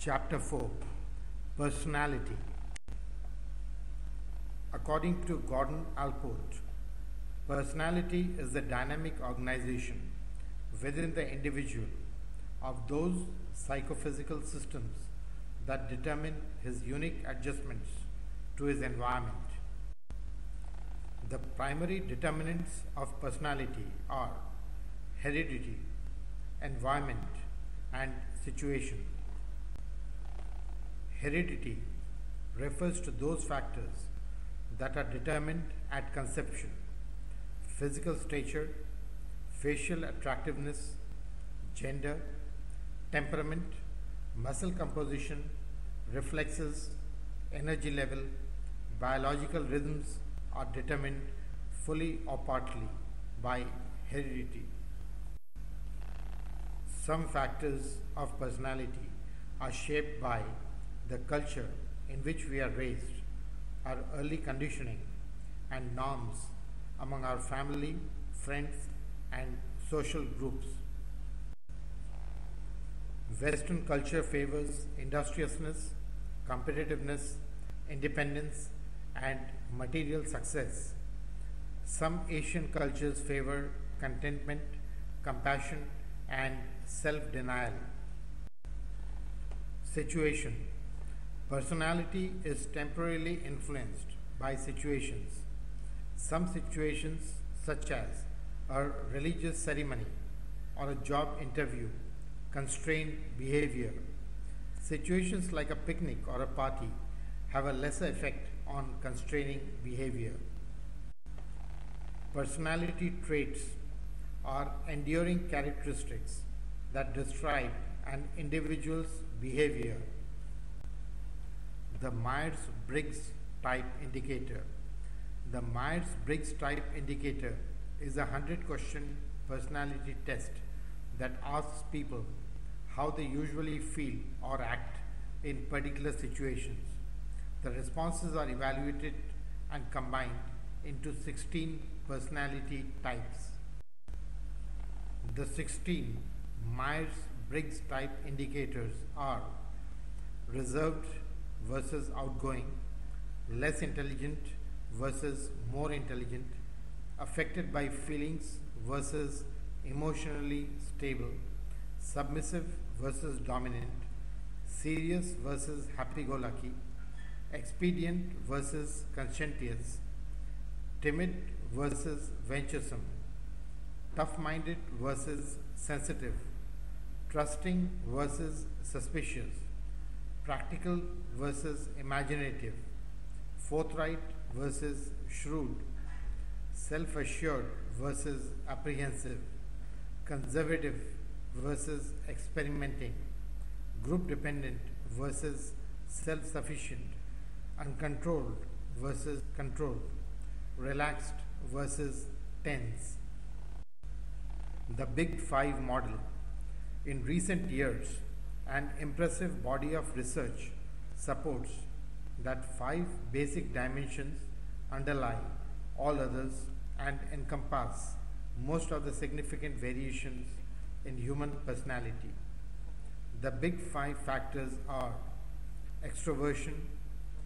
Chapter 4 Personality. According to Gordon Allport, personality is the dynamic organization within the individual of those psychophysical systems that determine his unique adjustments to his environment. The primary determinants of personality are heredity, environment, and situation. Heredity refers to those factors that are determined at conception: physical stature, facial attractiveness, gender, temperament, muscle composition, reflexes, energy level, biological rhythms are determined fully or partly by heredity. Some factors of personality are shaped by the culture in which we are raised, our early conditioning, and norms among our family, friends, and social groups. Western culture favors industriousness, competitiveness, independence, and material success. Some Asian cultures favor contentment, compassion, and self-denial. Situation. Personality is temporarily influenced by situations. Some situations, such as a religious ceremony or a job interview, constrain behavior. Situations like a picnic or a party have a lesser effect on constraining behavior. Personality traits are enduring characteristics that describe an individual's behavior. The Myers-Briggs Type Indicator. The Myers-Briggs Type Indicator is a 100-question personality test that asks people how they usually feel or act in particular situations. The responses are evaluated and combined into 16 personality types. The 16 Myers-Briggs Type Indicators are reserved versus outgoing, less intelligent versus more intelligent, affected by feelings versus emotionally stable, submissive versus dominant, serious versus happy-go-lucky, expedient versus conscientious, timid versus venturesome, tough-minded versus sensitive, trusting versus suspicious, practical versus imaginative, forthright versus shrewd, self-assured versus apprehensive, conservative versus experimenting, group-dependent versus self-sufficient, uncontrolled versus controlled, relaxed versus tense. The Big Five model. In recent years, an impressive body of research supports that 5 basic dimensions underlie all others and encompass most of the significant variations in human personality. The Big Five factors are extroversion,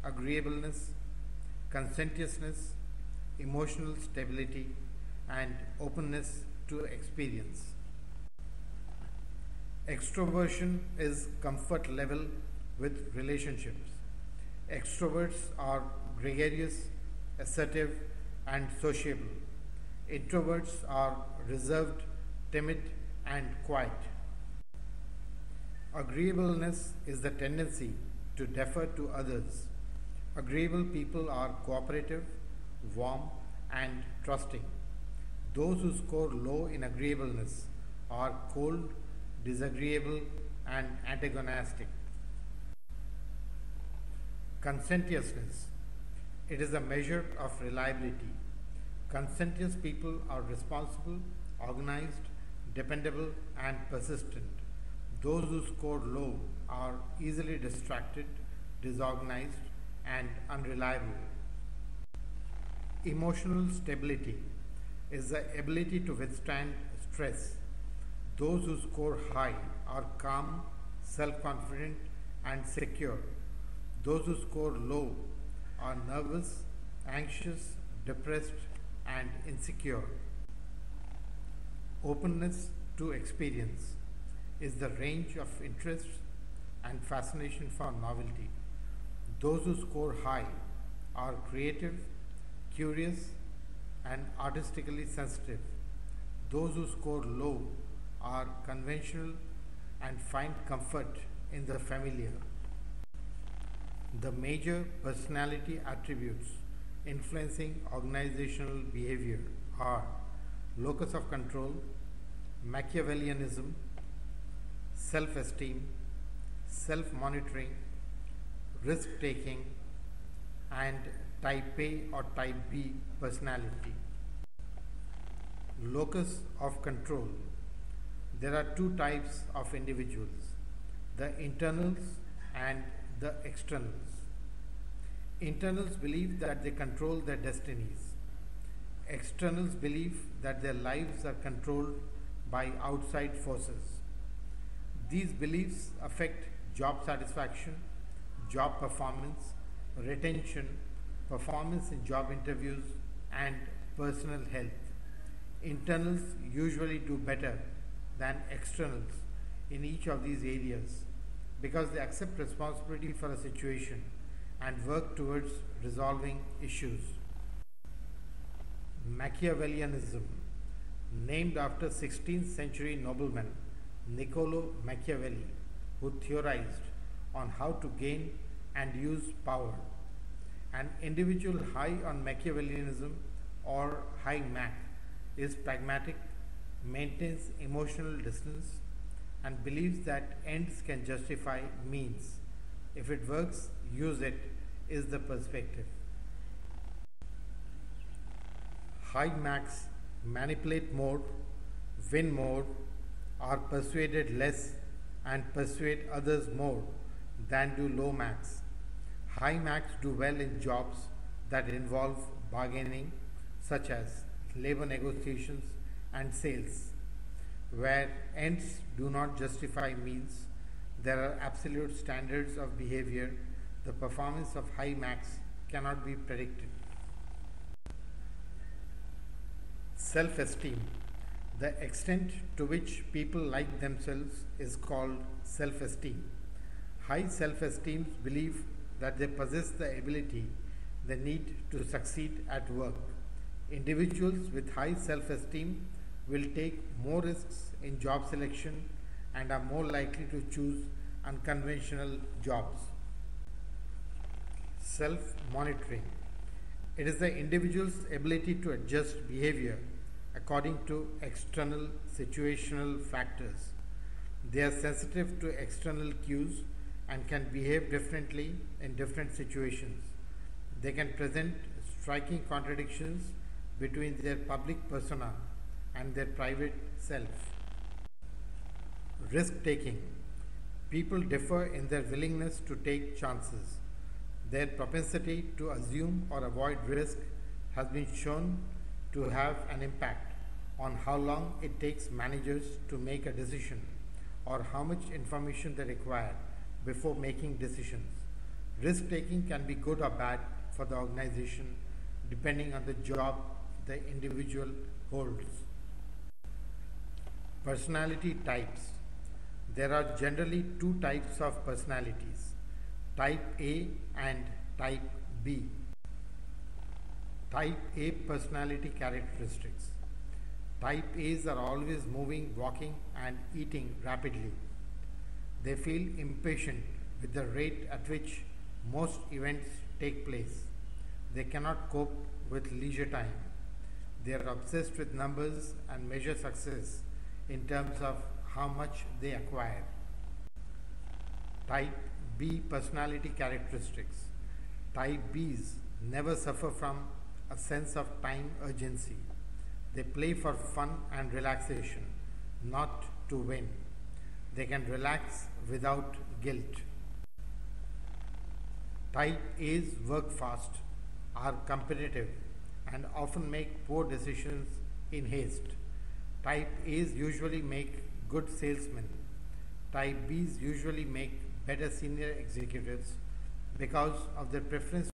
agreeableness, conscientiousness, emotional stability, and openness to experience. Extroversion is comfort level with relationships. Extroverts are gregarious, assertive, and sociable. Introverts are reserved, timid, and quiet. Agreeableness is the tendency to defer to others. Agreeable people are cooperative, warm, and trusting. Those who score low in agreeableness are cold, disagreeable, and antagonistic. Conscientiousness. It is a measure of reliability. Conscientious people are responsible, organized, dependable, and persistent. Those who score low are easily distracted, disorganized, and unreliable. Emotional stability is the ability to withstand stress. Those who score high are calm, self-confident, and secure. Those who score low are nervous, anxious, depressed, and insecure. Openness to experience is the range of interests and fascination for novelty. Those who score high are creative, curious, and artistically sensitive. Those who score low are conventional and find comfort in the familiar. The major personality attributes influencing organizational behavior are locus of control, Machiavellianism, self esteem, self monitoring, risk taking, and type A or type B personality. Locus of control. There are two types of individuals, the internals and the externals. Internals believe that they control their destinies. Externals believe that their lives are controlled by outside forces. These beliefs affect job satisfaction, job performance, retention, performance in job interviews, and personal health. Internals usually do better than externals in each of these areas because they accept responsibility for a situation and work towards resolving issues. Machiavellianism, named after 16th century nobleman Niccolo Machiavelli, who theorized on how to gain and use power. An individual high on Machiavellianism or high Mac is pragmatic, maintains emotional distance, and believes that ends can justify means. If it works, use it, is the perspective. High Macs manipulate more, win more, are persuaded less, and persuade others more than do low Macs. High Macs do well in jobs that involve bargaining, such as labor negotiations and sales. Where ends do not justify means, there are absolute standards of behavior. The performance of high Macs cannot be predicted. Self-esteem. The extent to which people like themselves is called self-esteem. High self-esteem believe that they possess the ability they need to succeed at work. Individuals with high self-esteem will take more risks in job selection and are more likely to choose unconventional jobs. Self-monitoring. It is the individual's ability to adjust behavior according to external situational factors. They are sensitive to external cues and can behave differently in different situations. They can present striking contradictions between their public persona and their private self. Risk taking. People differ in their willingness to take chances. Their propensity to assume or avoid risk has been shown to have an impact on how long it takes managers to make a decision or how much information they require before making decisions. Risk taking can be good or bad for the organization depending on the job the individual holds. Personality types. There are generally two types of personalities, type A and type B. Type A personality characteristics. Type A's are always moving, walking, and eating rapidly. They feel impatient with the rate at which most events take place. They cannot cope with leisure time. They are obsessed with numbers and measure success in terms of how much they acquire. Type B personality characteristics. Type B's never suffer from a sense of time urgency. They play for fun and relaxation, not to win. They can relax without guilt. Type A's work fast, are competitive, and often make poor decisions in haste. Type A's usually make good salesmen. Type B's usually make better senior executives because of their preference